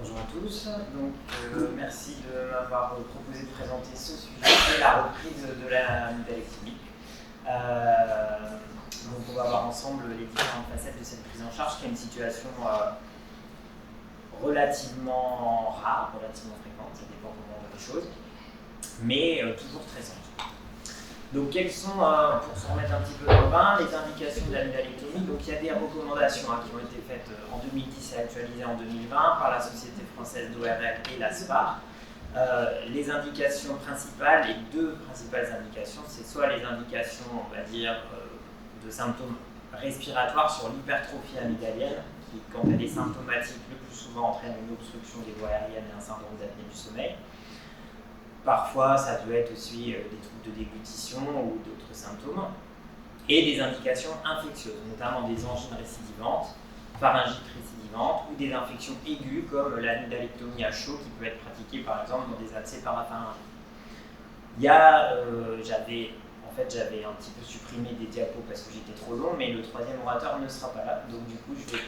Bonjour à tous, merci de m'avoir proposé de présenter ce sujet, la reprise de la amygdalectomie. Donc on va voir ensemble les différentes facettes de cette prise en charge, qui est une situation relativement rare, relativement fréquente, ça dépend comment on voit les choses, mais toujours très simple. Donc quelles sont, pour se remettre un petit peu dans le bain, les indications de l'amygdalectomie? Donc il y a des recommandations qui ont été faites en 2010 et actualisées en 2020 par la Société française d'ORL et l'ASPA. Les indications principales, les deux principales indications, c'est soit les indications, on va dire, de symptômes respiratoires sur l'hypertrophie amygdalienne, qui, quand elle est symptomatique, le plus souvent entraîne une obstruction des voies aériennes et un syndrome d'apnée du sommeil. Parfois, ça peut être aussi des troubles de déglutition ou d'autres symptômes. Et des indications infectieuses, notamment des angines récidivantes, pharyngite récidivante ou des infections aiguës comme l'amygdalectomie à chaud qui peut être pratiquée par exemple dans des abcès parapharyngiens. J'avais un petit peu supprimé des diapos parce que j'étais trop long, mais le troisième orateur ne sera pas là, donc du coup je vais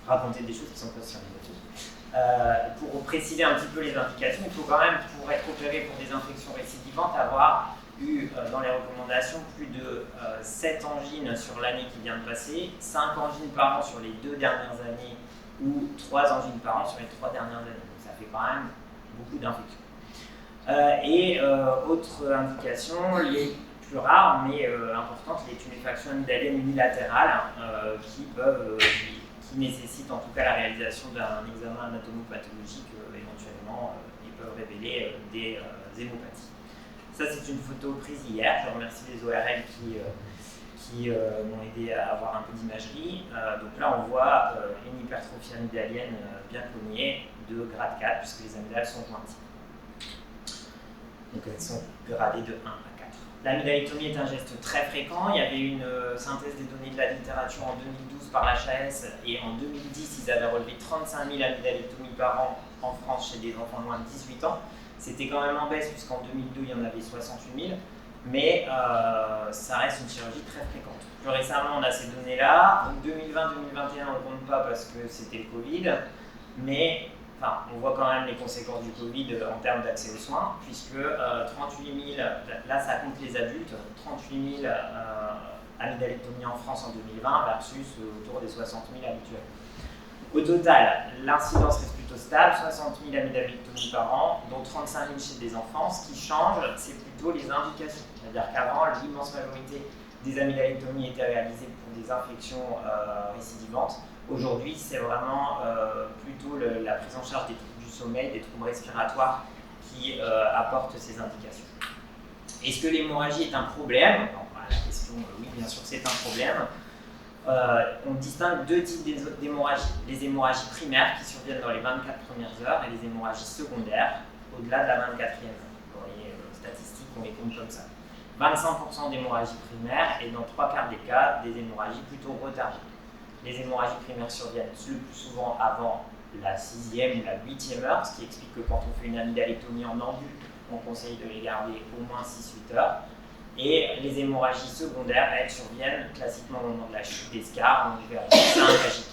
raconter des choses qui sont pas sur les diapos. Pour préciser un petit peu les indications, il faut quand même, pour être opéré pour des infections récidivantes, avoir eu dans les recommandations plus de 7 angines sur l'année qui vient de passer, 5 angines par an sur les 2 dernières années ou 3 angines par an sur les 3 dernières années. Donc ça fait quand même beaucoup d'infections. Autre indication, les plus rares mais importantes, les tuméfactions amygdaliennes unilatérales qui nécessitent en tout cas la réalisation d'un examen anatomopathologique, éventuellement, ils peuvent révéler des hémopathies. Ça, c'est une photo prise hier. Je remercie les ORL qui m'ont aidé à avoir un peu d'imagerie. Donc là, on voit une hypertrophie amygdalienne bien cognée de grade 4, puisque les amygdales sont jointives. Donc elles sont gradées de 1 à 4. L'amygdalectomie est un geste très fréquent. Il y avait une synthèse des données de la littérature en 2012 par l'HAS et en 2010, ils avaient relevé 35 000 amygdalectomies par an en France chez des enfants de moins de 18 ans. C'était quand même en baisse puisqu'en 2002, il y en avait 68 000, mais ça reste une chirurgie très fréquente. Plus récemment, on a ces données-là. Donc 2020-2021, on ne compte pas parce que c'était le Covid, mais on voit quand même les conséquences du Covid en termes d'accès aux soins, puisque 38 000, là ça compte les adultes, 38 000 amygdalectomies en France en 2020 versus autour des 60 000 habituels. Au total, l'incidence reste plutôt stable, 60 000 amygdalectomies par an, dont 35 000 chez des enfants. Ce qui change, c'est plutôt les indications. C'est-à-dire qu'avant, l'immense majorité des amygdalectomies étaient réalisées pour des infections récidivantes. Aujourd'hui, c'est vraiment plutôt la prise en charge des troubles du sommeil, des troubles respiratoires qui apportent ces indications. Est-ce que l'hémorragie est un problème? La question, oui, bien sûr, c'est un problème. On distingue deux types d'hémorragies. Les hémorragies primaires qui surviennent dans les 24 premières heures et les hémorragies secondaires au-delà de la 24e heure. Dans les statistiques, on les compte comme ça. 25% d'hémorragies primaires et dans 3 quarts des cas, des hémorragies plutôt retardées. Les hémorragies primaires surviennent le plus souvent avant la 6e ou la 8e heure, ce qui explique que quand on fait une amygdalectomie en ambu, on conseille de les garder au moins 6-8 heures. Et les hémorragies secondaires, elles surviennent classiquement au moment de la chute des scars, donc vers 5 à J15.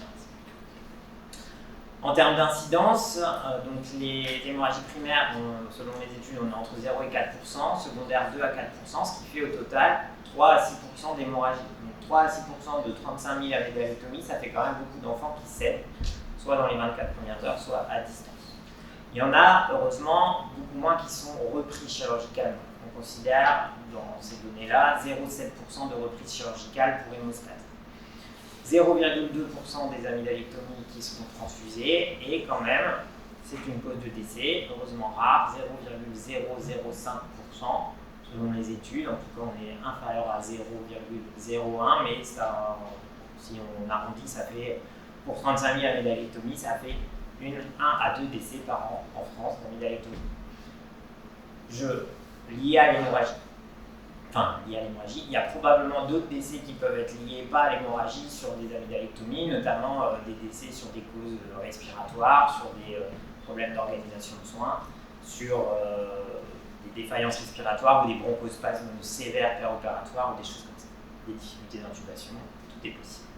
En termes d'incidence, donc les hémorragies primaires, selon les études, on est entre 0 et 4%, secondaires 2 à 4%, ce qui fait au total 3 à 6% d'hémorragie. Donc 3 à 6% de 35 000 amygdalectomies, ça fait quand même beaucoup d'enfants qui cèdent, soit dans les 24 premières heures, soit à distance. Il y en a, heureusement, beaucoup moins qui sont repris chirurgicalement. On considère dans ces données-là 0,7% de reprise chirurgicale pour hémostase. 0,2% des amygdalectomies qui seront transfusées et quand même, c'est une cause de décès, heureusement rare, 0,005% selon les études. En tout cas, on est inférieur à 0,01, mais ça, si on arrondit, ça fait, pour 35 000 amygdalectomies, ça fait 1 à 2 décès par an en France d'amygdalectomie. Lié à l'hémorragie. Il y a probablement d'autres décès qui peuvent être liés, pas à l'hémorragie, sur des amygdalectomies, notamment des décès sur des causes respiratoires, sur des problèmes d'organisation de soins, sur des défaillances respiratoires ou des bronchospasmes sévères péropératoires ou des choses comme ça, des difficultés d'intubation, tout est possible.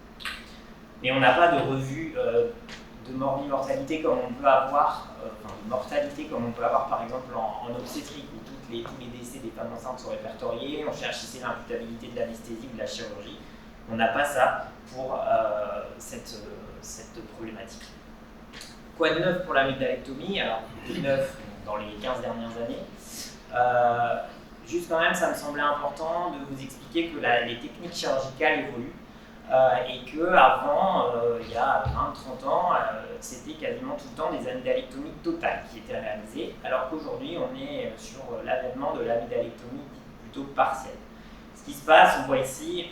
Mais on n'a pas de revue de mortalité comme on peut avoir, de mortalité comme on peut avoir par exemple en obstétrique où tous les décès des femmes enceintes sont répertoriés, on cherche ici l'imputabilité de l'anesthésie ou de la chirurgie. On n'a pas ça pour cette problématique. Quoi de neuf pour l'amygdalectomie? Alors, de neuf dans les 15 dernières années. Juste quand même, ça me semblait important de vous expliquer que les techniques chirurgicales évoluent et qu'avant, il y a 20-30 ans, c'était quasiment tout le temps des amygdalectomies totales qui étaient réalisées, alors qu'aujourd'hui, on est sur l'avènement de l'amygdalectomie plutôt partielle. Ce qui se passe, on voit ici,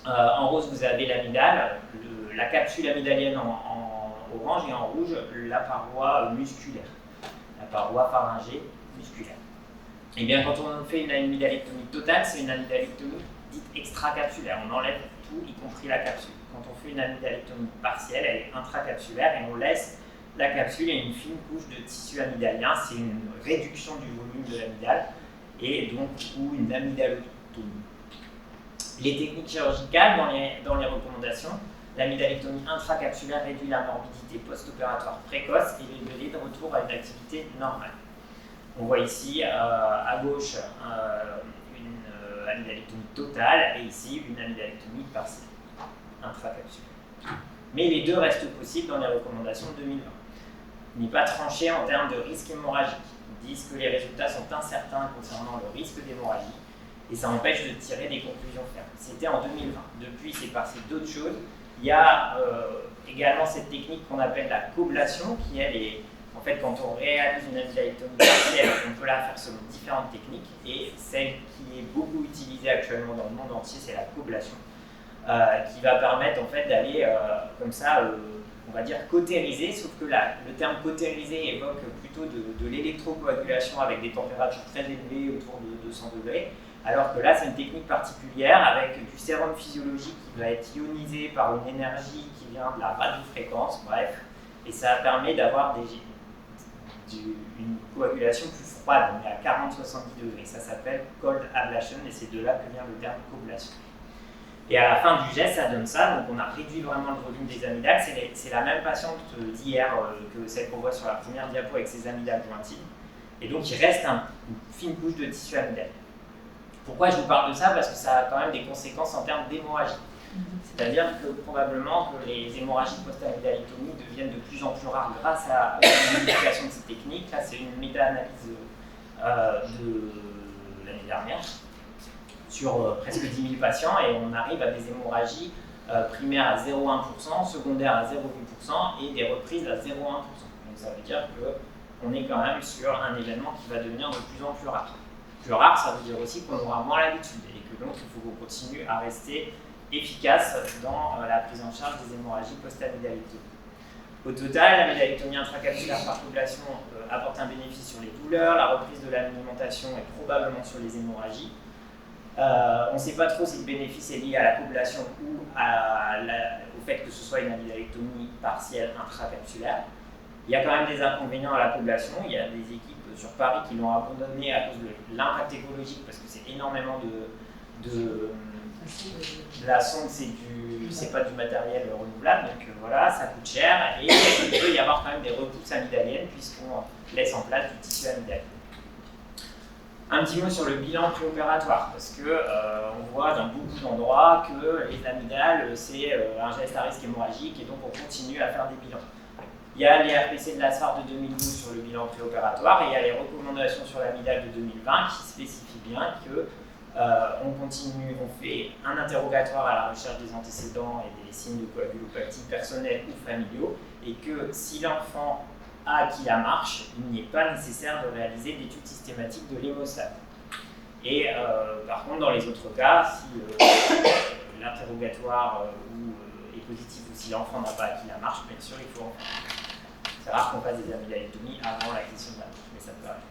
en rose, vous avez l'amygdale, la capsule amygdalienne en orange et en rouge, la paroi musculaire, la paroi pharyngée musculaire. Et bien, quand on fait une amygdalectomie totale, c'est une amygdalectomie dite extracapsulaire. On enlève tout, y compris la capsule. Quand on fait une amygdalectomie partielle, elle est intracapsulaire et on laisse la capsule et une fine couche de tissu amygdalien. C'est une réduction du volume de l'amygdale et donc ou une amygdalotomie. Les techniques chirurgicales dans les recommandations, l'amygdalectomie intracapsulaire réduit la morbidité post-opératoire précoce et les délais de retour à une activité normale. On voit ici à gauche une amygdalectomie totale et ici une amygdalectomie partielle, intracapsulaire. Mais les deux restent possibles dans les recommandations de 2020. Il n'est pas tranché en termes de risque hémorragique. Ils disent que les résultats sont incertains concernant le risque d'hémorragie et ça empêche de tirer des conclusions fermes. C'était en 2020. Depuis, c'est passé d'autres choses. Il y a également cette technique qu'on appelle la coblation qui, elle, est en fait, quand on réalise une amygdalectomie partielle, on peut la faire selon différentes techniques et celle qui est beaucoup utilisée actuellement dans le monde entier, c'est la coblation, qui va permettre en fait d'aller comme ça, on va dire cautériser, sauf que le terme cautériser évoque plutôt de l'électrocoagulation avec des températures très élevées autour de 200 degrés, alors que là c'est une technique particulière avec du sérum physiologique qui va être ionisé par une énergie qui vient de la radiofréquence, bref, et ça permet d'avoir une coagulation plus froide, on est à 40-70 degrés. Ça s'appelle cold ablation et c'est de là que vient le terme coblation. Et à la fin du geste, ça donne ça, donc on a réduit vraiment le volume des amygdales. C'est la même patiente d'hier que celle qu'on voit sur la première diapo avec ses amygdales jointives. Et donc il reste une fine couche de tissu amygdalien. Pourquoi je vous parle de ça? Parce que ça a quand même des conséquences en termes d'hémorragie. C'est-à-dire que probablement que les hémorragies post-amygdalectomie deviennent de plus en plus rares grâce à l'utilisation de ces techniques. Là, c'est une méta-analyse de l'année dernière sur presque 10 000 patients et on arrive à des hémorragies primaires à 0,1%, secondaires à 0,8% et des reprises à 0,1%. Donc ça veut dire qu'on est quand même sur un événement qui va devenir de plus en plus rare. Plus rare, ça veut dire aussi qu'on aura moins l'habitude et que donc il faut qu'on continue à rester efficace dans la prise en charge des hémorragies post-amygdalectomie. Au total, l'amygdalectomie intracapsulaire par coblation apporte un bénéfice sur les douleurs, la reprise de l'alimentation et probablement sur les hémorragies. On ne sait pas trop si le bénéfice est lié à la coblation ou au fait que ce soit une amygdalectomie partielle intracapsulaire. Il y a quand même des inconvénients à la coblation. Il y a des équipes sur Paris qui l'ont abandonnée à cause de l'impact écologique parce que c'est énormément de la sonde, c'est pas du matériel renouvelable, donc voilà, ça coûte cher et il peut y avoir quand même des repousses amygdaliennes puisqu'on laisse en place du tissu amygdalien. Un petit mot sur le bilan préopératoire parce que on voit dans beaucoup d'endroits que les amygdales c'est un geste à risque hémorragique et donc on continue à faire des bilans. Il y a les RPC de l'ASFAR de 2012 sur le bilan préopératoire et il y a les recommandations sur l'amygdale de 2020 qui spécifient bien que on continue, on fait un interrogatoire à la recherche des antécédents et des signes de coagulopathie personnels ou familiaux et que si l'enfant a acquis la marche, il n'est pas nécessaire de réaliser d'études systématiques de l'hémostase. Et par contre, dans les autres cas, si l'interrogatoire est positif ou si l'enfant n'a pas acquis la marche, bien sûr, il faut en faire. C'est rare qu'on fasse des amygdalectomies avant l'acquisition de la marche, mais ça peut arriver.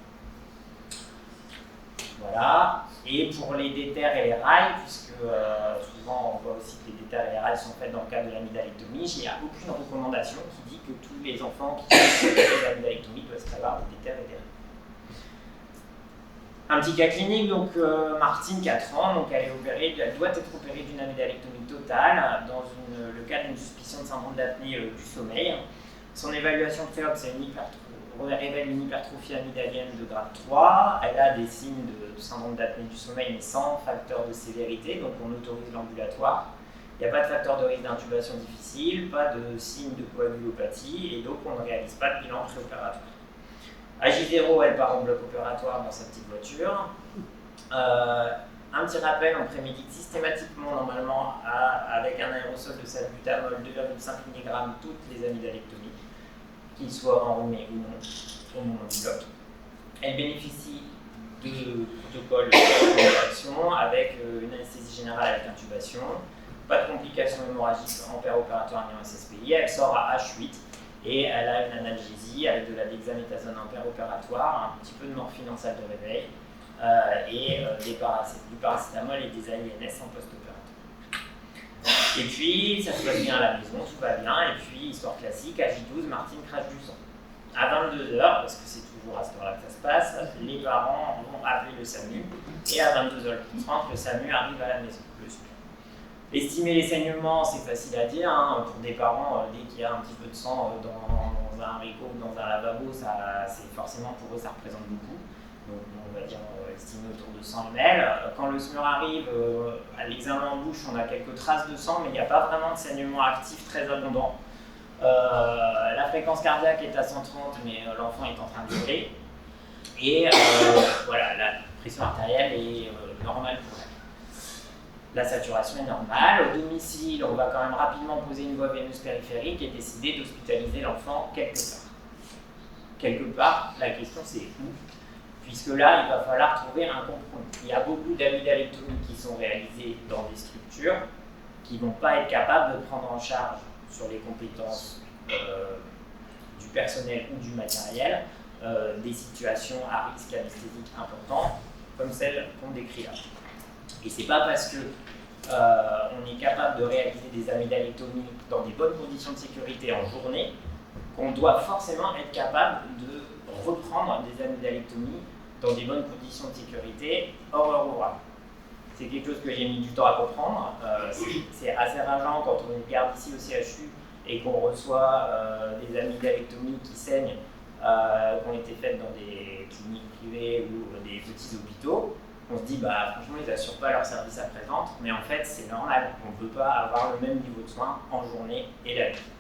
Voilà. Et pour les déterres et les rails, puisque souvent on voit aussi que les déterres et les rails sont faites dans le cadre de l'amygdalectomie, il n'y a aucune recommandation qui dit que tous les enfants qui font de l'amygdalectomie doivent prévoir des déterres et des rails. Un petit cas clinique, donc Martine, 4 ans, donc elle doit être opérée d'une amygdalectomie totale dans le cadre d'une suspicion de syndrome d'apnée du sommeil. Son évaluation préop, révèle une hypertrophie amygdalienne de grade 3. Elle a des signes de syndrome d'apnée du sommeil, mais sans facteur de sévérité, donc on autorise l'ambulatoire. Il n'y a pas de facteur de risque d'intubation difficile, pas de signe de coagulopathie, et donc on ne réalise pas de bilan préopératoire. À J0, elle part en bloc opératoire dans sa petite voiture. Un petit rappel, on prémédite systématiquement, normalement, avec un aérosol de salbutamol 2,5 mg toutes les amygdalectomies, qu'ils soient enrhumés ou non, au moment du bloc. Elle bénéficie de protocoles d'action avec une anesthésie générale avec intubation, pas de complications hémorragiques en péropératoire ni en SSPI. Elle sort à H8 et elle a une analgésie avec de la dexaméthasone en péropératoire, un petit peu de morphine en salle de réveil et du paracétamol et des AINS en post-opératoire. Et puis, ça se passe bien à la maison, tout va bien, et puis, histoire classique, à J12, Martine crache du sang. À 22h, parce que c'est toujours à cette heure-là que ça se passe, les parents vont appeler le SAMU, et à 22h30, le SAMU arrive à la maison. Estimer les saignements, c'est facile à dire, hein. Pour des parents, dès qu'il y a un petit peu de sang dans un haricot ou dans un lavabo, c'est forcément pour eux, ça représente beaucoup. Donc on va dire estimer autour de 100 ml. Quand le SMUR arrive, à l'examen en bouche, on a quelques traces de sang, mais il n'y a pas vraiment de saignement actif très abondant. La fréquence cardiaque est à 130, mais l'enfant est en train de pleurer. Et voilà, la pression artérielle est normale pour elle. La saturation est normale. Au domicile, on va quand même rapidement poser une voie veineuse périphérique et décider d'hospitaliser l'enfant quelque part. Quelque part, la question c'est où ? Puisque là, il va falloir trouver un compromis. Il y a beaucoup d'amygdalectomies qui sont réalisées dans des structures qui ne vont pas être capables de prendre en charge sur les compétences du personnel ou du matériel des situations à risque anesthésique important, comme celle qu'on décrit là. Et c'est pas parce que on est capable de réaliser des amygdalectomies dans des bonnes conditions de sécurité en journée qu'on doit forcément être capable de reprendre des amygdalectomies dans des bonnes conditions de sécurité hors heure ouvrable. C'est quelque chose que j'ai mis du temps à comprendre. C'est assez rageant quand on regarde ici au CHU et qu'on reçoit des amygdalectomies qui saignent, qui ont été faites dans des cliniques privées ou des petits hôpitaux. On se dit, franchement, ils n'assurent pas leur service après-vente, mais en fait, c'est normal. On ne peut pas avoir le même niveau de soins en journée et la nuit.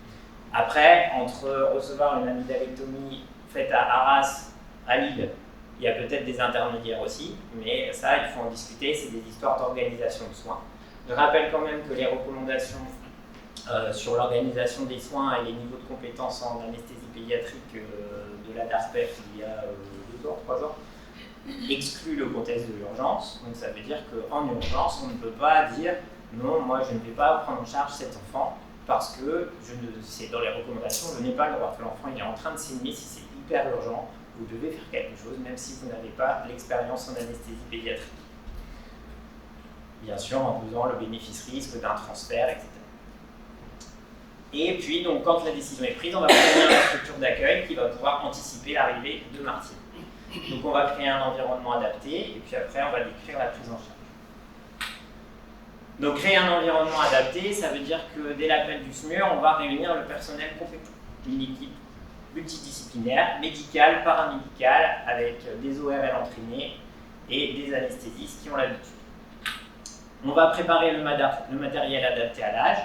Après, entre recevoir une amygdalectomie faite à Arras, à Lille, il y a peut-être des intermédiaires aussi, mais ça, il faut en discuter, c'est des histoires d'organisation de soins. Je rappelle quand même que les recommandations sur l'organisation des soins et les niveaux de compétences en anesthésie pédiatrique de la DARPEF il y a 2 ans, 3 ans, exclut le contexte de l'urgence. Donc ça veut dire qu'en urgence, on ne peut pas dire non, moi je ne vais pas prendre en charge cet enfant parce que c'est dans les recommandations, je n'ai pas le droit. L'enfant il est en train de saigner, si c'est hyper urgent, vous devez faire quelque chose, même si vous n'avez pas l'expérience en anesthésie pédiatrique. Bien sûr, en pesant le bénéfice-risque d'un transfert, etc. Et puis, donc, quand la décision est prise, on va prévenir la structure d'accueil qui va pouvoir anticiper l'arrivée de Martine. Donc, on va créer un environnement adapté, et puis après, on va décrire la prise en charge. Donc, créer un environnement adapté, ça veut dire que dès l'appel du SMUR, on va réunir le personnel compétent, une équipe multidisciplinaire, médicale, paramédicale, avec des ORL entraînés et des anesthésistes qui ont l'habitude. On va préparer le matériel adapté à l'âge,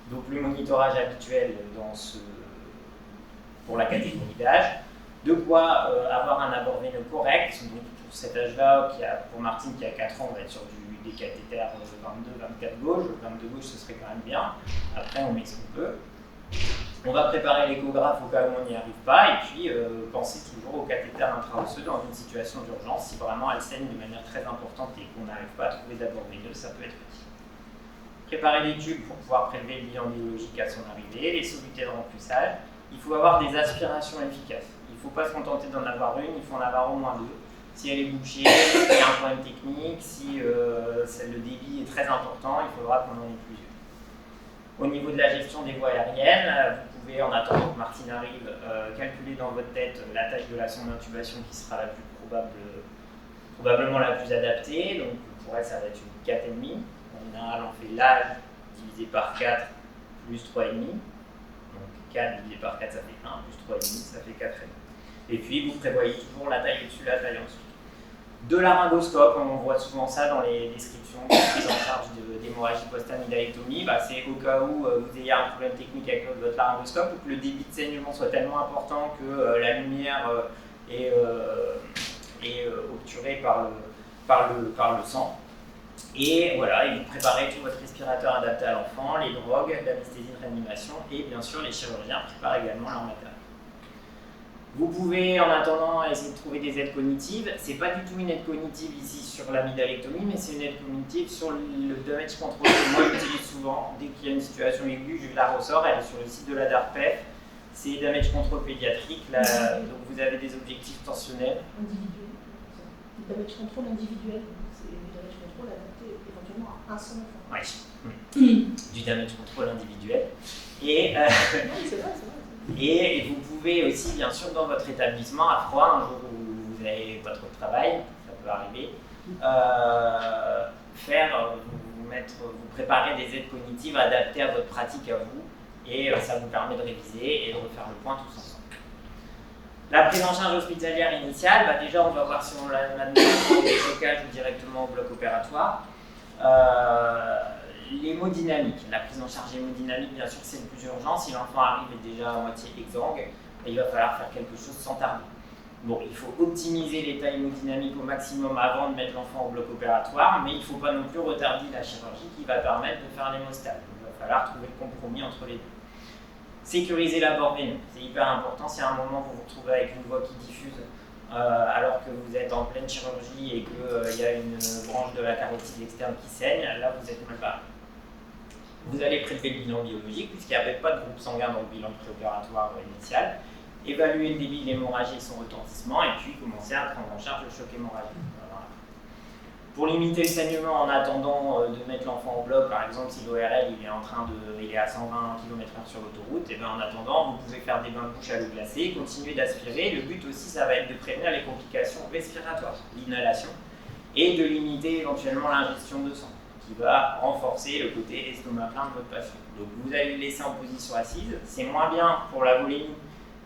donc le monitorage habituel pour la catégorie d'âge, de quoi avoir un abord veineux correct. Donc pour cet âge-là, pour Martine qui a 4 ans, on va être sur des cathéters 22, 24 gauche. 22 gauche, ce serait quand même bien. Après, on met ce qu'on peut. On va préparer l'échographe au cas où on n'y arrive pas, et puis penser toujours au cathéter intra-osseux dans une situation d'urgence. Si vraiment elle saigne de manière très importante et qu'on n'arrive pas à trouver d'abord veineux, ça peut être utile. Préparer les tubes pour pouvoir prélever le bilan biologique à son arrivée, les solutés de remplissage. Il faut avoir des aspirations efficaces. Il ne faut pas se contenter d'en avoir une, il faut en avoir au moins 2. Si elle est bouchée, s'il y a un problème technique, si le débit est très important, il faudra qu'on en ait plusieurs. Au niveau de la gestion des voies aériennes, vous pouvez, en attendant que Martine arrive, calculer dans votre tête la taille de la sonde d'intubation qui sera la plus probablement la plus adaptée. Donc pour elle, ça va être une 4,5. En général, on fait l'âge divisé par 4 plus 3,5. Donc 4 divisé par 4, ça fait 1, plus 3,5, ça fait 4,5. Et puis, vous prévoyez toujours la taille au-dessus, la taille en dessous. De laryngoscope, on voit souvent ça dans les descriptions de prise en charge d'hémorragie post-amygdalectomie. C'est au cas où vous ayez un problème technique avec votre laryngoscope ou que le débit de saignement soit tellement important que la lumière est obturée par le sang. Et voilà, et vous préparez tout votre respirateur adapté à l'enfant, les drogues, l'anesthésie de réanimation et bien sûr les chirurgiens préparent également leur matériel. Vous pouvez en attendant essayer de trouver des aides cognitives. C'est pas du tout une aide cognitive ici sur l'amygdalectomie, mais c'est une aide cognitive sur le damage control que moi j'utilise souvent. Dès qu'il y a une situation aiguë, je la ressors, elle est sur le site de la DARPEF. C'est damage control pédiatrique, donc vous avez des objectifs tensionnels. Individuel, c'est damage control individuel, c'est du damage control adapté éventuellement à un seul enfant. Oui, du damage control individuel. Et, oui, c'est vrai. Et vous pouvez aussi, bien sûr, dans votre établissement, à froid, un jour où vous avez votre travail, ça peut arriver, vous préparer des aides cognitives adaptées à votre pratique à vous, et ça vous permet de réviser et de refaire le point tous ensemble. La prise en charge hospitalière initiale, déjà on va voir si on l'a administré au stockage ou directement au bloc opératoire. L'hémodynamique, la prise en charge hémodynamique, bien sûr, c'est le plus urgent. Si l'enfant arrive et déjà à moitié exsangue, il va falloir faire quelque chose sans tarder. Bon, il faut optimiser l'état hémodynamique au maximum avant de mettre l'enfant au bloc opératoire, mais il ne faut pas non plus retarder la chirurgie qui va permettre de faire l'hémostase. Il va falloir trouver le compromis entre les deux. Sécuriser l'abord veineux, c'est hyper important. Si à un moment vous vous retrouvez avec une voie qui diffuse alors que vous êtes en pleine chirurgie et qu'il y a une branche de la carotide externe qui saigne, là vous êtes mal barré. Vous allez prélever le bilan biologique, puisqu'il n'y avait pas de groupe sanguin dans le bilan préopératoire initial, évaluer le débit de l'hémorragie et son retentissement, et puis commencer à prendre en charge le choc hémorragique. Voilà. Pour limiter le saignement en attendant de mettre l'enfant au bloc, par exemple si l'ORL il est à 120 km/h sur l'autoroute, et bien en attendant, vous pouvez faire des bains de bouche à l'eau glacée, continuer d'aspirer. Le but aussi, ça va être de prévenir les complications respiratoires, l'inhalation, et de limiter éventuellement l'ingestion de sang, qui va renforcer le côté estomac plein de votre patient. Donc vous allez le laisser en position assise, c'est moins bien pour la volémie,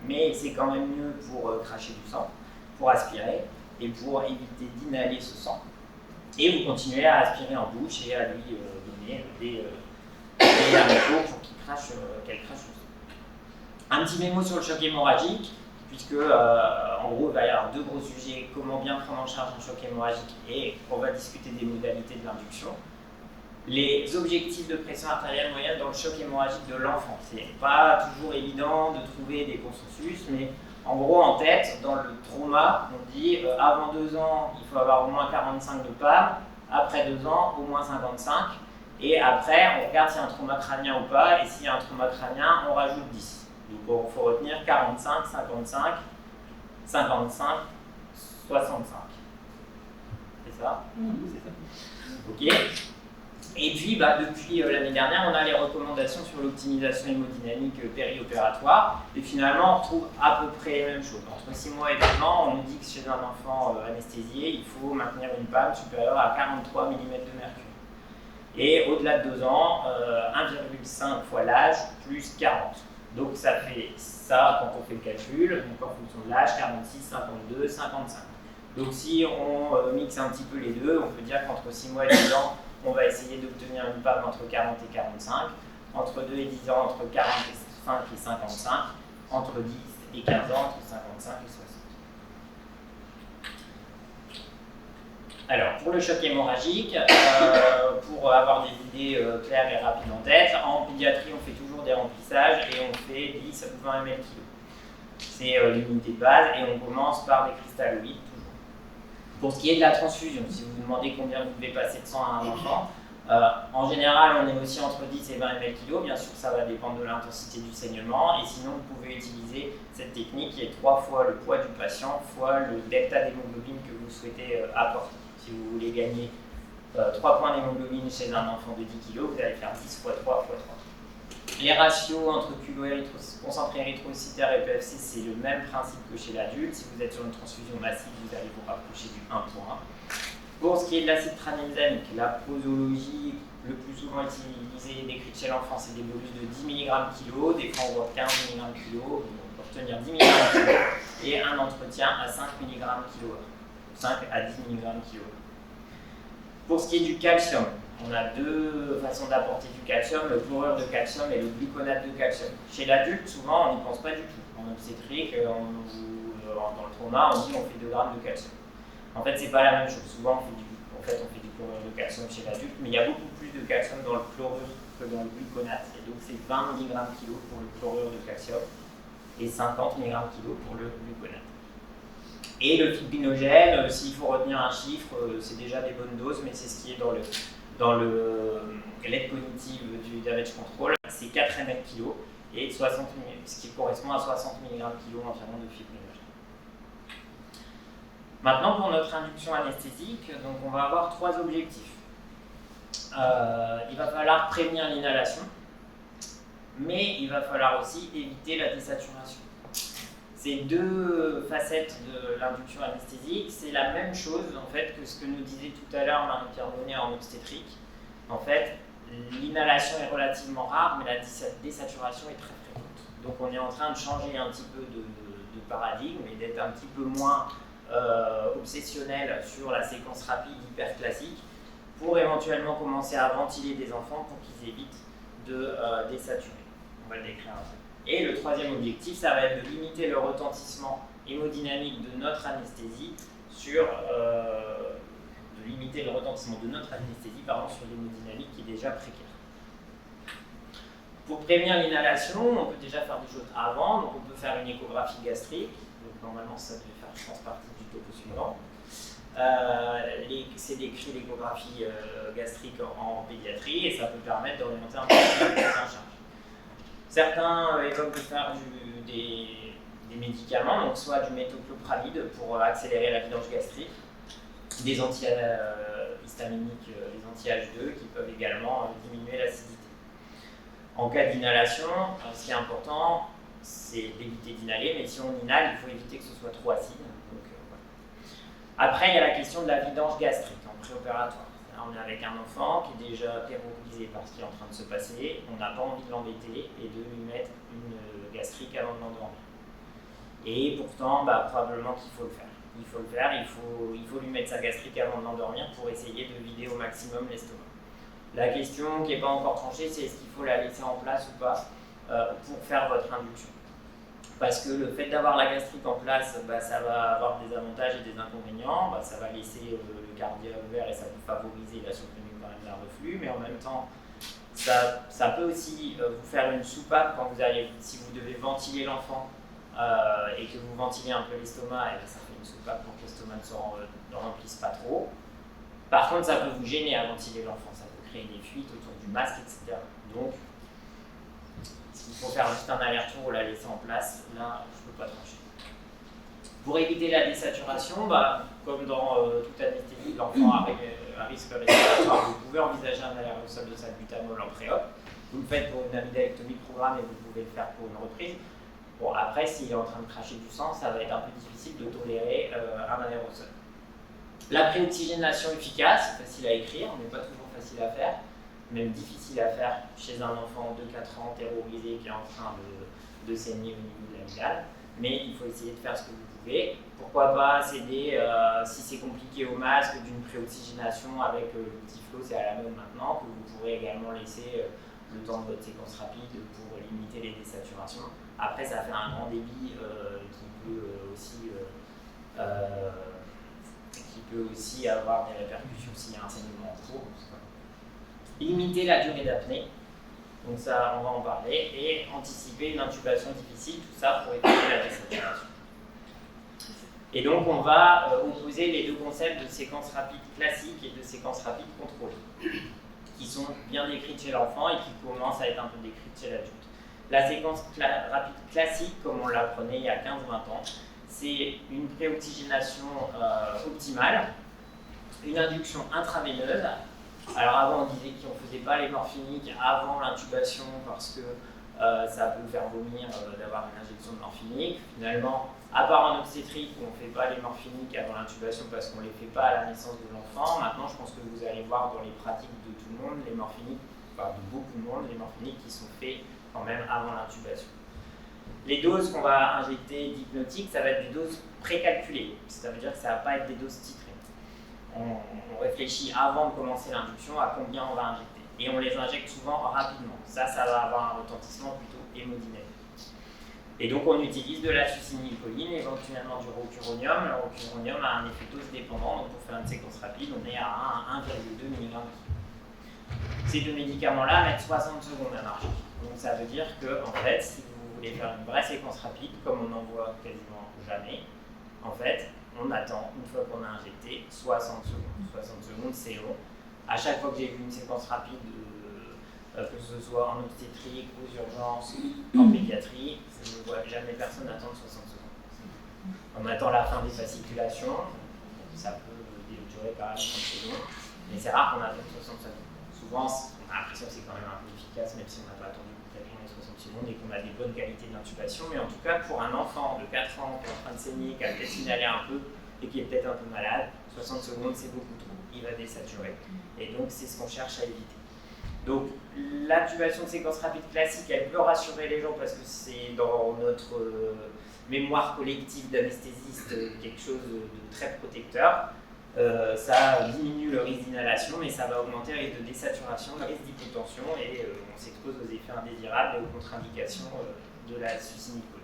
mais c'est quand même mieux pour cracher du sang, pour aspirer et pour éviter d'inhaler ce sang. Et vous continuez à aspirer en bouche et à lui donner des haricots pour qu'elle crache le sang. Un petit mémo sur le choc hémorragique, puisque en gros il va y avoir deux gros sujets, comment bien prendre en charge un choc hémorragique, et on va discuter des modalités de l'induction. Les objectifs de pression artérielle moyenne dans le choc hémorragique de l'enfant. C'est pas toujours évident de trouver des consensus, mais en gros en tête, dans le trauma, on dit avant 2 ans, il faut avoir au moins 45 de PAM, après 2 ans, au moins 55, et après, on regarde s'il y a un trauma crânien ou pas, et s'il y a un trauma crânien, on rajoute 10. Donc il faut retenir 45, 55, 55, 65. C'est ça? C'est ça. Ok. Et puis, depuis l'année dernière, on a les recommandations sur l'optimisation hémodynamique périopératoire. Et finalement, on retrouve à peu près les mêmes choses. Entre 6 mois et 2 ans, on nous dit que chez un enfant anesthésié, il faut maintenir une PAM supérieure à 43 mm de mercure. Et au-delà de 2 ans, 1,5 fois l'âge plus 40. Donc ça fait ça quand on fait le calcul, donc en fonction de l'âge, 46, 52, 55. Donc si on mixe un petit peu les deux, on peut dire qu'entre 6 mois et 2 ans, on va essayer d'obtenir une PAM entre 40 et 45, entre 2 et 10 ans, entre 45 et 55, entre 10 et 15 ans, entre 55 et 60. Alors, pour le choc hémorragique, pour avoir des idées claires et rapides en tête, en pédiatrie, on fait toujours des remplissages et on fait 10 ou 20 ml/kg. C'est l'unité de base et on commence par des cristalloïdes. Pour ce qui est de la transfusion, si vous vous demandez combien vous devez passer de sang à un enfant, en général on est aussi entre 10 et 20 ml/kg, bien sûr ça va dépendre de l'intensité du saignement, et sinon vous pouvez utiliser cette technique qui est 3 fois le poids du patient fois le delta d'hémoglobine que vous souhaitez apporter. Si vous voulez gagner 3 points d'hémoglobine chez un enfant de 10 kg, vous allez faire 10 fois 3 fois 3. Les ratios entre concentré érythrocytaire et PFC, c'est le même principe que chez l'adulte. Si vous êtes sur une transfusion massive, vous allez vous rapprocher du 1 pour 1. Pour ce qui est de l'acide tranexamique, la posologie le plus souvent utilisé décrite chez l'enfant, c'est des bolus de 10 mg/kg, des fois on voit 15 mg/kg, pour obtenir 10 mg/kg, et un entretien à 5 mg/kg, 5 à 10 mg/kg. Pour ce qui est du calcium, on a deux façons d'apporter du calcium, le chlorure de calcium et le gluconate de calcium. Chez l'adulte, souvent, on n'y pense pas du tout. En obstétrique, dans le trauma, on dit on fait 2 grammes de calcium. En fait, c'est pas la même chose. Souvent, on fait du chlorure de calcium chez l'adulte, mais il y a beaucoup plus de calcium dans le chlorure que dans le gluconate. Et donc, c'est 20 mg/kg pour le chlorure de calcium et 50 mg/kg pour le gluconate. Et le fibrinogène, s'il faut retenir un chiffre, c'est déjà des bonnes doses, mais c'est ce qui est dans l'aide cognitive du damage control, c'est 4 mg/kg et 60 mg, ce qui correspond à 60 mg/kg environ de fibrinogène. Maintenant, pour notre induction anesthésique, donc on va avoir 3 objectifs. Il va falloir prévenir l'inhalation, mais il va falloir aussi éviter la désaturation. Ces deux facettes de l'induction anesthésique, c'est la même chose en fait que ce que nous disait tout à l'heure Marie-Pierre Bonnet en obstétrique. En fait, l'inhalation est relativement rare, mais la désaturation est très fréquente. Donc on est en train de changer un petit peu de paradigme et d'être un petit peu moins obsessionnel sur la séquence rapide hyper classique pour éventuellement commencer à ventiler des enfants pour qu'ils évitent de désaturer. On va le décrire un peu. Et le troisième objectif, ça va être de limiter le retentissement hémodynamique de notre anesthésie sur l'hémodynamique qui est déjà précaire. Pour prévenir l'inhalation, on peut déjà faire des choses avant, donc on peut faire une échographie gastrique, donc normalement ça devait faire, je pense, partie du topo suivant. C'est décrit l'échographie gastrique en pédiatrie et ça peut permettre d'orienter un peu la prise en charge. Certains évoquent de faire des médicaments, donc soit du méthoclopramide pour accélérer la vidange gastrique, des antihistaminiques, les anti-H2 qui peuvent également diminuer l'acidité. En cas d'inhalation, ce qui est important, c'est d'éviter d'inhaler, mais si on inhale, il faut éviter que ce soit trop acide. Donc, voilà. Après, il y a la question de la vidange gastrique en préopératoire. On est avec un enfant qui est déjà terrorisé par ce qui est en train de se passer, on n'a pas envie de l'embêter et de lui mettre une gastrique avant de l'endormir. Et pourtant, probablement qu'il faut le faire. Il faut lui mettre sa gastrique avant de l'endormir pour essayer de vider au maximum l'estomac. La question qui n'est pas encore tranchée, c'est est-ce qu'il faut la laisser en place ou pas pour faire votre induction. Parce que le fait d'avoir la gastrique en place, ça va avoir des avantages et des inconvénients. Ça va laisser le cardia ouvert et ça peut favoriser la survenue quand même d'un reflux, mais en même temps, ça peut aussi vous faire une soupape quand si vous devez ventiler l'enfant et que vous ventilez un peu l'estomac, et ça fait une soupape pour que l'estomac ne remplisse pas trop. Par contre, ça peut vous gêner à ventiler l'enfant, ça peut créer des fuites autour du masque, etc. Donc, s'il faut faire juste un aller-retour ou la laisser en place, là, je ne peux pas trancher. Pour éviter la désaturation, comme dans toute anesthésie, l'enfant a un risque respiratoire, vous pouvez envisager un aller-retour de salbutamol en pré-op. Vous le faites pour une amygdalectomie programme et vous pouvez le faire pour une reprise. Bon, après, s'il est en train de cracher du sang, ça va être un peu difficile de tolérer un aérosol. La préoxygénation efficace, c'est facile à écrire, mais pas toujours facile à faire, même difficile à faire chez un enfant de 4 ans terrorisé qui est en train de saigner au niveau de l'amygdale, mais il faut essayer de faire ce que vous pouvez. Pourquoi pas s'aider, si c'est compliqué au masque, d'une préoxygénation avec le petit flot, c'est à la mode maintenant, que vous pourrez également laisser le temps de votre séquence rapide pour limiter les désaturations. Après, ça fait un grand débit qui peut aussi avoir des répercussions s'il y a un saignement en cours. Limiter la durée d'apnée, donc ça on va en parler, et anticiper une intubation difficile, tout ça pour éviter la désaturation. Et donc on va opposer les deux concepts de séquence rapide classique et de séquence rapide contrôlée, qui sont bien décrites chez l'enfant et qui commencent à être un peu décrites chez l'adulte. La séquence rapide classique, comme on l'apprenait il y a 15-20 ans, c'est une préoxygénation optimale, une induction intraveineuse. Alors avant on disait qu'on ne faisait pas les morphiniques avant l'intubation parce que Ça peut faire vomir d'avoir une injection de morphinique. Finalement, à part en obstétrique où on ne fait pas les morphiniques avant l'intubation parce qu'on ne les fait pas à la naissance de l'enfant, maintenant je pense que vous allez voir dans les pratiques de tout le monde, les morphiniques, enfin de beaucoup de monde, les morphiniques qui sont faits quand même avant l'intubation. Les doses qu'on va injecter d'hypnotique, ça va être des doses précalculées. Ça veut dire que ça ne va pas être des doses titrées. On réfléchit avant de commencer l'induction à combien on va injecter. Et on les injecte souvent rapidement. Ça va avoir un retentissement plutôt hémodynamique. Et donc on utilise de la succinylcholine, éventuellement du rocuronium. Le rocuronium a un effet dose dépendant, donc pour faire une séquence rapide, on est à 1,2 mg. Ces deux médicaments-là mettent 60 secondes à marcher. Donc ça veut dire que, en fait, si vous voulez faire une vraie séquence rapide, comme on n'en voit quasiment jamais, en fait, on attend, une fois qu'on a injecté, 60 secondes. 60 secondes, c'est long. À chaque fois que j'ai vu une séquence rapide, que ce soit en obstétrique, aux urgences, en pédiatrie, je ne vois jamais personne attendre 60 secondes. On attend la fin des fasciculations, ça peut durer quand même 30 secondes, mais c'est rare qu'on attende 60 secondes. Souvent, on a l'impression que c'est quand même un peu efficace, même si on n'a pas attendu complètement les 60 secondes et qu'on a des bonnes qualités d'intubation. Mais en tout cas, pour un enfant de 4 ans qui est en train de saigner, qui a peut-être signalé un peu et qui est peut-être un peu malade, 60 secondes, c'est beaucoup trop. Il va désaturer. Et donc, c'est ce qu'on cherche à éviter. Donc, l'intubation de séquence rapide classique, elle peut rassurer les gens parce que c'est dans notre mémoire collective d'anesthésiste quelque chose de très protecteur. Ça diminue le risque d'inhalation, mais ça va augmenter le risque de désaturation, le risque d'hypotension et on s'expose aux effets indésirables et aux contre-indications de la succinylcholine.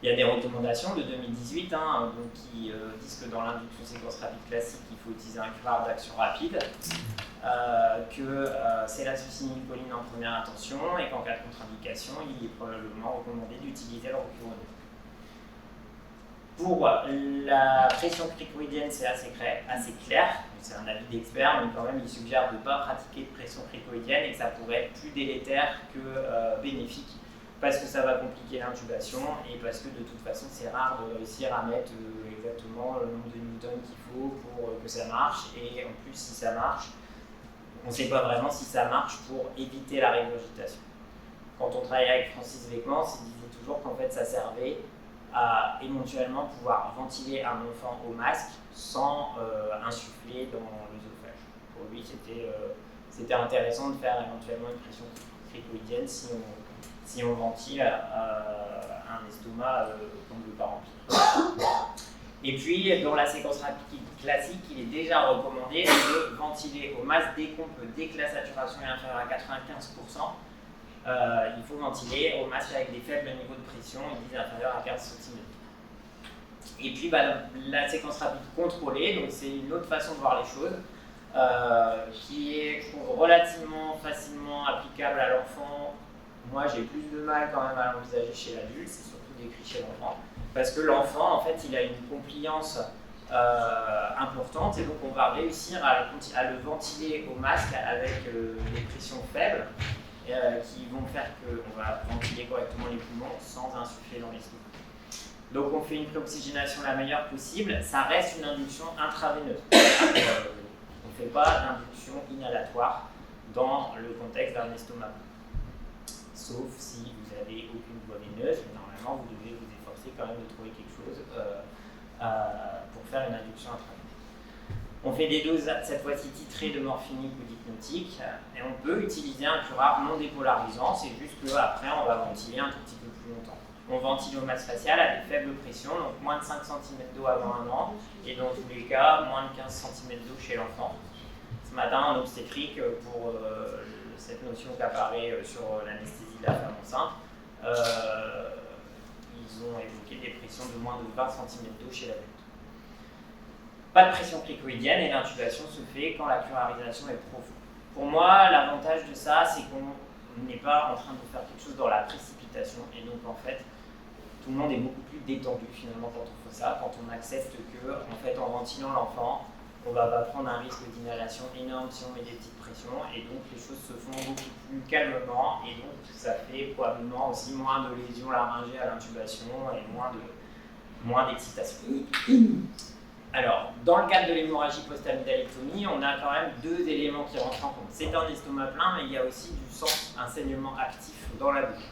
Il y a des recommandations de 2018 qui disent que dans l'induction séquence rapide classique, il faut utiliser un curare d'action rapide, que c'est la succinylcholine en première intention et qu'en cas de contre-indication, il est probablement recommandé d'utiliser le rocuronium. Pour la pression cricoïdienne, c'est assez clair, c'est un avis d'expert, mais quand même il suggère de ne pas pratiquer de pression cricoïdienne et que ça pourrait être plus délétère que bénéfique parce que ça va compliquer l'intubation et parce que de toute façon c'est rare de réussir à mettre exactement le nombre de newtons qu'il faut pour que ça marche et en plus si ça marche, on ne sait pas vraiment si ça marche pour éviter la régurgitation. Quand on travaillait avec Francis Weckmans, il disait toujours qu'en fait ça servait à éventuellement pouvoir ventiler un enfant au masque sans insuffler dans l'œsophage. Pour lui, c'était intéressant de faire éventuellement une pression cricoïdienne si on ventile un estomac qu'on ne veut pas remplir. Et puis, dans la séquence rapide classique, il est déjà recommandé de ventiler au masque dès que la saturation est inférieure à 95%. Il faut ventiler au masque avec des faibles niveaux de pression, ils disent inférieurs à 15 cm. Et puis la séquence rapide contrôlée, donc c'est une autre façon de voir les choses, qui est, je trouve, relativement facilement applicable à l'enfant. Moi, j'ai plus de mal quand même à l'envisager chez l'adulte, c'est surtout décrit chez l'enfant, parce que l'enfant, en fait, il a une compliance importante, et donc on va réussir à le ventiler au masque avec des pressions faibles, qui vont faire qu'on va ventiler correctement les poumons sans insuffler dans l'estomac. Donc on fait une préoxygénation la meilleure possible, ça reste une induction intraveineuse. On ne fait pas d'induction inhalatoire dans le contexte d'un estomac. Sauf si vous n'avez aucune voie veineuse, mais normalement vous devez vous efforcer quand même de trouver quelque chose pour faire une induction intraveineuse. On fait des doses, cette fois-ci titrées de morphinique ou d'hypnotique, et on peut utiliser un curare non dépolarisant, c'est juste qu'après on va ventiler un tout petit peu plus longtemps. On ventile au masse facial à des faibles pressions, donc moins de 5 cm d'eau avant 1 an, et dans tous les cas, moins de 15 cm d'eau chez l'enfant. Ce matin, en obstétrique, pour cette notion qui apparaît sur l'anesthésie de la femme enceinte, ils ont évoqué des pressions de moins de 20 cm d'eau chez l'adulte. Pas de pression cricoïdienne et l'intubation se fait quand la curarisation est profonde. Pour moi, l'avantage de ça, c'est qu'on n'est pas en train de faire quelque chose dans la précipitation et donc en fait, tout le monde est beaucoup plus détendu finalement quand on fait ça, quand on accepte que en fait, en ventilant l'enfant, on ne va pas prendre un risque d'inhalation énorme si on met des petites pressions et donc les choses se font beaucoup plus calmement et donc ça fait probablement aussi moins de lésions laryngées à l'intubation et moins d'excitation. Alors, dans le cadre de l'hémorragie post-amygdalectomie, on a quand même deux éléments qui rentrent en compte. C'est un estomac plein, mais il y a aussi du sang, un saignement actif dans la bouche.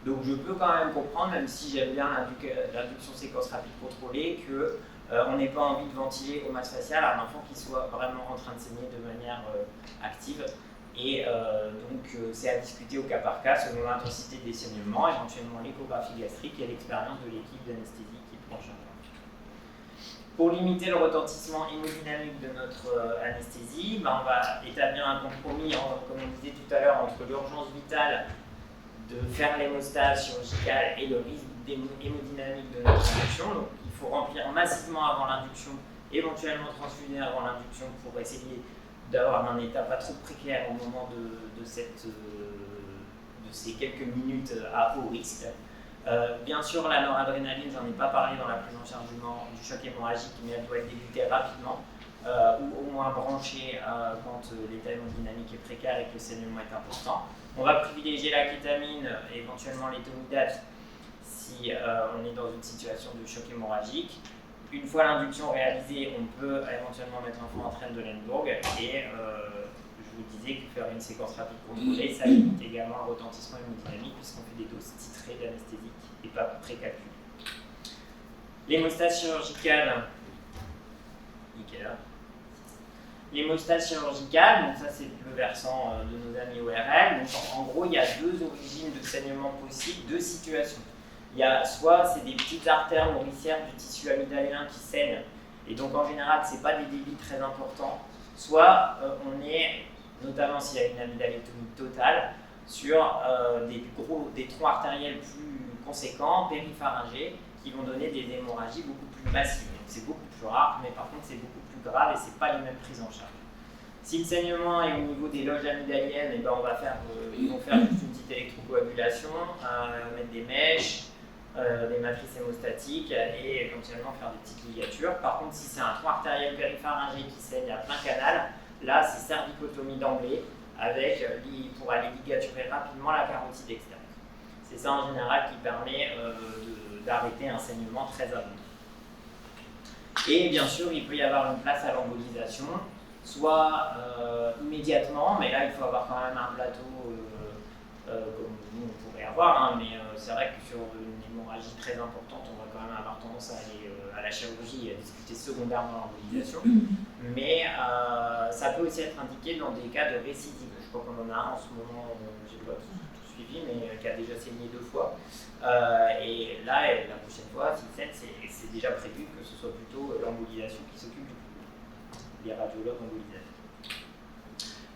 Donc je peux quand même comprendre, même si j'aime bien l'induction séquence rapide contrôlée, qu'on n'ait pas envie de ventiler au masse facial à un enfant qui soit vraiment en train de saigner de manière active. Et donc c'est à discuter au cas par cas selon l'intensité des saignements, éventuellement l'échographie gastrique et l'expérience de l'équipe d'anesthésie qui prend en charge. Pour limiter le retentissement hémodynamique de notre anesthésie, on va établir un compromis, comme on disait tout à l'heure, entre l'urgence vitale de faire l'hémostase chirurgicale et le risque hémodynamique de notre induction. Donc il faut remplir massivement avant l'induction, éventuellement transfuser avant l'induction pour essayer d'avoir un état pas trop précaire au moment de ces quelques minutes à haut risque. Bien sûr, la noradrénaline, j'en ai pas parlé dans la prise en charge du choc hémorragique, mais elle doit être débutée rapidement ou au moins branchée quand l'état hémodynamique est précaire et que le saignement est important. On va privilégier la kétamine, éventuellement l'étomidate, si on est dans une situation de choc hémorragique. Une fois l'induction réalisée, on peut éventuellement mettre l'enfant en traîne de Lembourg et je vous disais que faire une séquence rapide contrôlée, ça limite également le retentissement hémodynamique puisqu'on fait des doses titrées d'anesthésique et pas précalculées. L'hémostase chirurgicale, nickel. L'hémostase chirurgicale, donc ça c'est le versant de nos amis ORL. Donc en gros, il y a deux origines de saignement possibles, deux situations. Il y a soit c'est des petites artères nourricières du tissu amygdaléen qui saignent, et donc en général c'est pas des débits très importants, soit on est, notamment s'il y a une amygdalectomie totale, sur des troncs artériels plus conséquents, péripharyngés, qui vont donner des hémorragies beaucoup plus massives. Donc c'est beaucoup plus rare, mais par contre c'est beaucoup plus grave et c'est pas les mêmes prises en charge. Si le saignement est au niveau des loges amygdaliennes, et ben ils vont faire juste une petite électrocoagulation, mettre des mèches, des matrices hémostatiques et éventuellement faire des petites ligatures. Par contre, si c'est un tronc artériel péripharyngé qui saigne à plein canal, là c'est cervicotomie d'emblée pour aller ligaturer rapidement la carotide externe. C'est ça en général qui permet d'arrêter un saignement très abondant. Et bien sûr, il peut y avoir une place à l'embolisation, soit immédiatement, mais là il faut avoir quand même un plateau comme nous on pourrait avoir, mais c'est vrai que sur une hémorragie très importante, on va quand même avoir tendance à aller à la chirurgie et à discuter secondairement l'embolisation. Mais ça peut aussi être indiqué dans des cas de récidive. Je crois qu'on en a un en ce moment, je n'ai pas tout suivi, mais qui a déjà saigné 2 fois. Et là, la prochaine fois, s'il saigne, c'est déjà prévu que ce soit plutôt l'embolisation qui s'occupe du problème, les radiologues embolisateurs.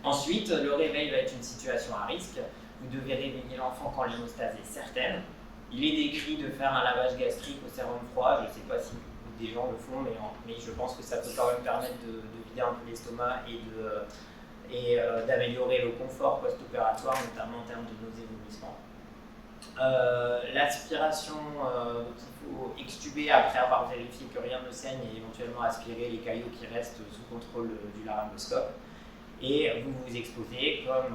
Ensuite, le réveil va être une situation à risque. Vous devez réveiller l'enfant quand l'hémostase est certaine. Il est décrit de faire un lavage gastrique au sérum froid. Je ne sais pas si des gens le font, mais je pense que ça peut quand même permettre de vider un peu l'estomac et d'améliorer le confort post-opératoire, notamment en termes de nausées et vomissements. L'aspiration, donc il faut extuber après avoir vérifié que rien ne saigne et éventuellement aspirer les caillots qui restent sous contrôle du laryngoscope. Et vous vous exposez comme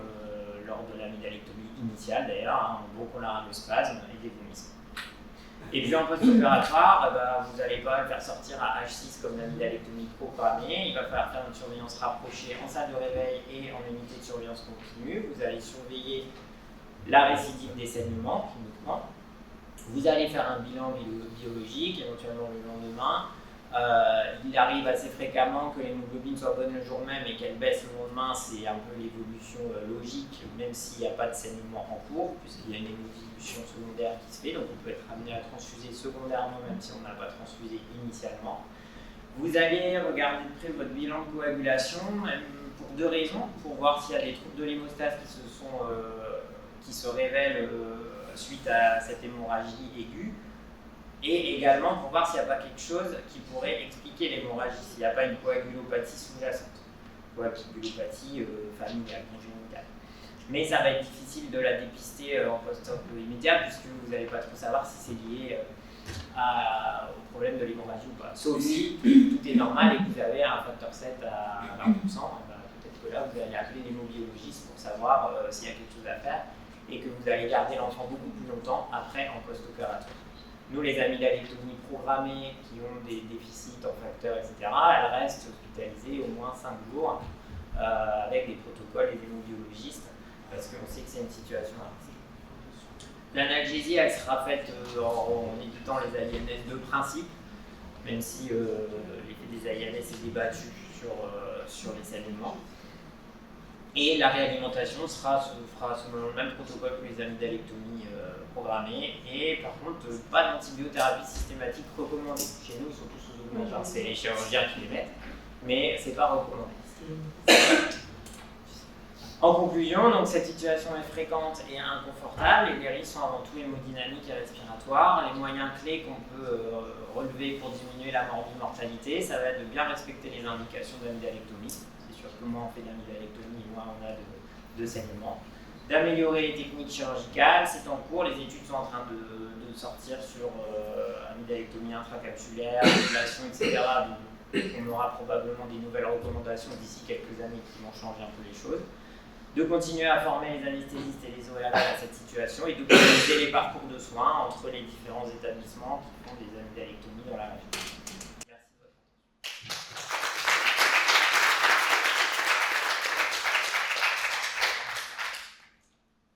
lors de l'amygdalectomie initiale d'ailleurs, un broncholaryngospaasme et des vomissements. Et puis en post-opératoire, vous n'allez pas le faire sortir à H6 comme l'amygdalectomie programmée, il va falloir faire une surveillance rapprochée en salle de réveil et en unité de surveillance continue. Vous allez surveiller la récidive des saignements cliniquement. Vous allez faire un bilan biologique, éventuellement le lendemain. Il arrive assez fréquemment que l'hémoglobine soit bonne le jour même et qu'elle baisse le lendemain, c'est un peu l'évolution logique, même s'il n'y a pas de saignement en cours, puisqu'il y a une hémodilution secondaire qui se fait, donc on peut être amené à transfuser secondairement même si on n'a pas transfusé initialement. Vous allez regarder de près votre bilan de coagulation, pour 2 raisons, pour voir s'il y a des troubles de l'hémostase qui se révèlent suite à cette hémorragie aiguë, et également pour voir s'il n'y a pas quelque chose qui pourrait expliquer l'hémorragie, s'il n'y a pas une coagulopathie sous-jacente, coagulopathie familiale, congénitale. Mais ça va être difficile de la dépister en post-op immédiat, puisque vous n'allez pas trop savoir si c'est lié au problème de l'hémorragie ou pas. Sauf si tout est normal et que vous avez un facteur 7 à 20%, peut-être que là vous allez appeler l'hémobiologiste pour savoir s'il y a quelque chose à faire et que vous allez garder l'enfant beaucoup plus longtemps après en post-opératoire. Nous, les amygdalectomies programmées qui ont des déficits en facteurs, etc., elles restent hospitalisées au moins 5 jours avec des protocoles et des hémobiologistes parce qu'on sait que c'est une situation à risque. L'analgésie, elle sera faite en évitant les AINS de principe, même si l'effet des AINS est débattu sur les saignements. Et la réalimentation fera selon le même protocole que les amygdalectomies programmées. Et par contre, pas d'antibiothérapie systématique recommandée. Chez nous, ils sont tous sous augmentin, c'est les chirurgiens qui les mettent, mais c'est pas recommandé. En conclusion, donc, cette situation est fréquente et inconfortable, et les risques sont avant tout hémodynamiques et respiratoires. Les moyens clés qu'on peut relever pour diminuer la mortalité, ça va être de bien respecter les indications de l'amygdalectomie. C'est sûr que moins on fait d'amygdalectomie, moins on a de saignement. D'améliorer les techniques chirurgicales, c'est en cours, les études sont en train de sortir sur amygdalectomie intracapsulaire, ablation, etc. Donc, on aura probablement des nouvelles recommandations d'ici quelques années qui vont changer un peu les choses. De continuer à former les anesthésistes et les ORL à cette situation et d'optimiser les parcours de soins entre les différents établissements qui font des amygdalectomies dans la région.